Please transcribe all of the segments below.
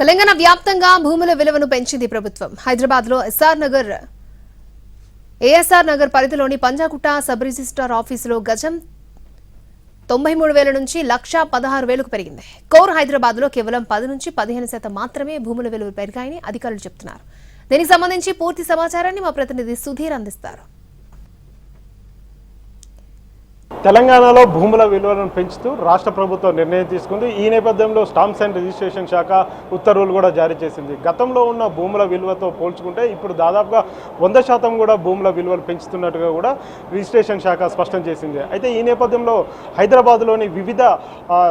తెలంగాణ వ్యాప్తంగా భూముల విలువను పెంచింది ప్రభుత్వం. హైదరాబాద్లో ఏఎస్ఆర్ నగర్ పరిధిలోని పంజాగుట్ట సబ్ రిజిస్ట్రార్ ఆఫీసులో గజం 93,000 నుంచి 1,16,000కు పెరిగింది. కోర్ హైదరాబాద్లో కేవలం 10 నుంచి 15% మాత్రమే భూముల విలువలు పెరిగాయని అధికారులు చెబుతున్నారు. దీనికి సంబంధించి పూర్తి సమాచారాన్ని మా ప్రతినిధి సుధీర్ అందిస్తారు. తెలంగాణలో భూముల విలువలను పెంచుతూ రాష్ట్ర ప్రభుత్వం నిర్ణయం తీసుకుంది. ఈ నేపథ్యంలో స్టాంప్స్ అండ్ రిజిస్ట్రేషన్ శాఖ ఉత్తర్వులు కూడా జారీ చేసింది. గతంలో ఉన్న భూముల విలువతో పోల్చుకుంటే ఇప్పుడు దాదాపుగా 100% కూడా భూముల విలువలు పెంచుతున్నట్టుగా కూడా రిజిస్ట్రేషన్ శాఖ స్పష్టం చేసింది. అయితే ఈ నేపథ్యంలో హైదరాబాద్లోని వివిధ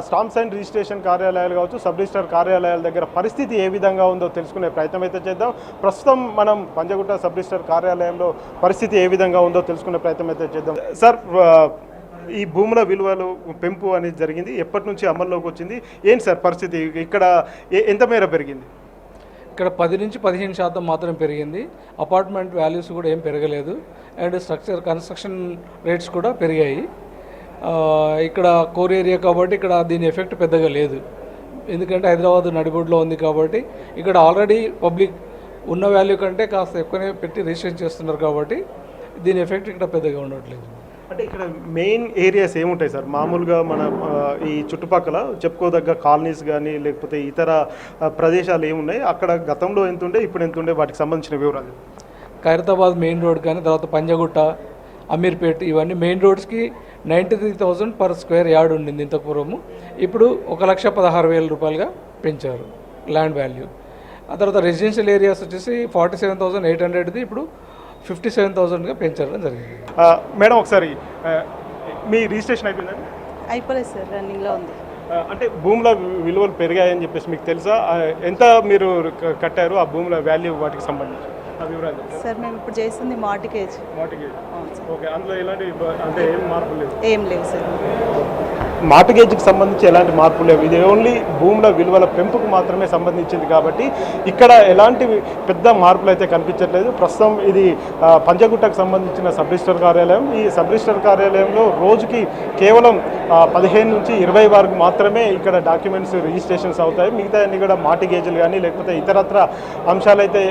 స్టాంప్స్ అండ్ రిజిస్ట్రేషన్ కార్యాలయాలు కావచ్చు, సబ్ రిజిస్ట్రార్ కార్యాలయాల దగ్గర పరిస్థితి ఏ విధంగా ఉందో తెలుసుకునే ప్రయత్నం అయితే చేద్దాం. ప్రస్తుతం మనం పంజాగుట్ట సబ్ రిజిస్ట్రార్ కార్యాలయంలో పరిస్థితి ఏ విధంగా ఉందో తెలుసుకునే ప్రయత్నం అయితే చేద్దాం. సార్, ఈ భూముల విలువలు పెంపు అనేది జరిగింది, ఎప్పటి నుంచి అమల్లోకి వచ్చింది, ఏంటి సార్ పరిస్థితి? ఇక్కడ ఎంత మేర పెరిగింది? ఇక్కడ 10 నుంచి 15% మాత్రమే పెరిగింది. అపార్ట్మెంట్ వాల్యూస్ కూడా ఏం పెరగలేదు. అండ్ కన్స్ట్రక్షన్ రేట్స్ కూడా పెరిగాయి. ఇక్కడ కోర్ ఏరియా కాబట్టి ఇక్కడ దీని ఎఫెక్ట్ పెద్దగా లేదు. ఎందుకంటే హైదరాబాద్ నడిబొడ్లో ఉంది కాబట్టి ఇక్కడ ఆల్రెడీ పబ్లిక్ ఉన్న వాల్యూ కంటే కాస్త ఎక్కువనే పెట్టి రిజిస్ట్రేషన్ చేస్తున్నారు కాబట్టి దీని ఎఫెక్ట్ ఇక్కడ పెద్దగా ఉండట్లేదు. అంటే ఇక్కడ మెయిన్ ఏరియాస్ ఏముంటాయి సార్? మామూలుగా మన ఈ చుట్టుపక్కల చెప్పుకోదగ్గ కాలనీస్ కానీ లేకపోతే ఇతర ప్రదేశాలు ఏమున్నాయి, అక్కడ గతంలో ఎంత ఉండే ఇప్పుడు ఎంత ఉండే, వాటికి సంబంధించిన వివరాలు. ఖైరతాబాద్ మెయిన్ రోడ్ కానీ, తర్వాత పంజాగుట్ట, అమీర్పేట్, ఇవన్నీ మెయిన్ రోడ్స్కి 93,000 పర్ స్క్వేర్ యార్డ్ ఉండింది ఇంత పూర్వము. ఇప్పుడు 1,16,000 రూపాయలుగా పెంచారు ల్యాండ్ వాల్యూ. ఆ తర్వాత రెసిడెన్షియల్ ఏరియాస్ వచ్చేసి 47,800ది ఇప్పుడు 57,000గా పెంచడం జరిగింది. మేడం, ఒకసారి మీ రిజిస్ట్రేషన్ అయిపోయిందండి? అయిపోలేదు సార్, రన్నింగ్లో ఉంది. అంటే భూముల విలువలు పెరిగాయని చెప్పేసి మీకు తెలుసా? ఎంత మీరు కట్టారు ఆ భూముల వాల్యూ, వాటికి సంబంధించి వివరాలు సార్? మేము ఇప్పుడు చేస్తుంది మార్టిగేజ్. ఓకే, అందులో ఎలాంటి అంటే ఏం మార్పు లేదు? ఏం లేవు సార్. మార్టిగేజ్కి సంబంధించి ఎలాంటి మార్పులు లేవు. ఇది ఓన్లీ భూముల విలువల పెంపుకు మాత్రమే సంబంధించింది కాబట్టి ఇక్కడ ఎలాంటి పెద్ద మార్పులు అయితే కనిపించట్లేదు. ప్రస్తుతం ఇది పంజాగుట్టకు సంబంధించిన సబ్ రిజిస్టర్ కార్యాలయం. ఈ సబ్ రిజిస్టర్ కార్యాలయంలో రోజుకి కేవలం 15 నుంచి 20 వరకు మాత్రమే ఇక్కడ డాక్యుమెంట్స్ రిజిస్ట్రేషన్స్ అవుతాయి. మిగతా అన్ని కూడా మార్టిగేజ్లు కానీ లేకపోతే ఇతరత్ర అంశాలైతే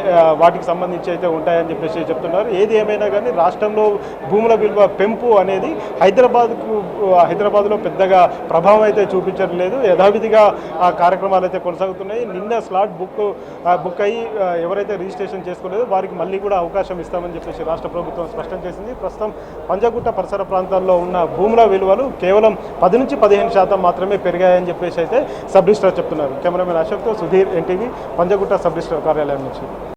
వాటికి సంబంధించి అయితే ఉంటాయని చెప్పేసి చెప్తున్నారు. ఏది ఏమైనా కానీ రాష్ట్రంలో భూముల విలువ పెంపు అనేది హైదరాబాద్లో పెద్దగా ప్రభావం అయితే చూపించడం లేదు. యథావిధిగా ఆ కార్యక్రమాలు అయితే కొనసాగుతున్నాయి. నిన్న స్లాట్ బుక్ అయ్యి ఎవరైతే రిజిస్ట్రేషన్ చేసుకోలేదో వారికి మళ్ళీ కూడా అవకాశం ఇస్తామని చెప్పేసి రాష్ట్ర ప్రభుత్వం స్పష్టం చేసింది. ప్రస్తుతం పంజాగుట్ట పరిసర ప్రాంతాల్లో ఉన్న భూముల విలువలు కేవలం 10 నుంచి 15% మాత్రమే పెరిగాయని చెప్పేసి అయితే సబ్ రిజిస్ట్రార్ చెప్తున్నారు. కెమెరామెన్ అశోక్తో సుధీర్, ఎన్టీవీ, పంజాగుట్ట సబ్ రిజిస్ట్రార్ కార్యాలయం నుంచి.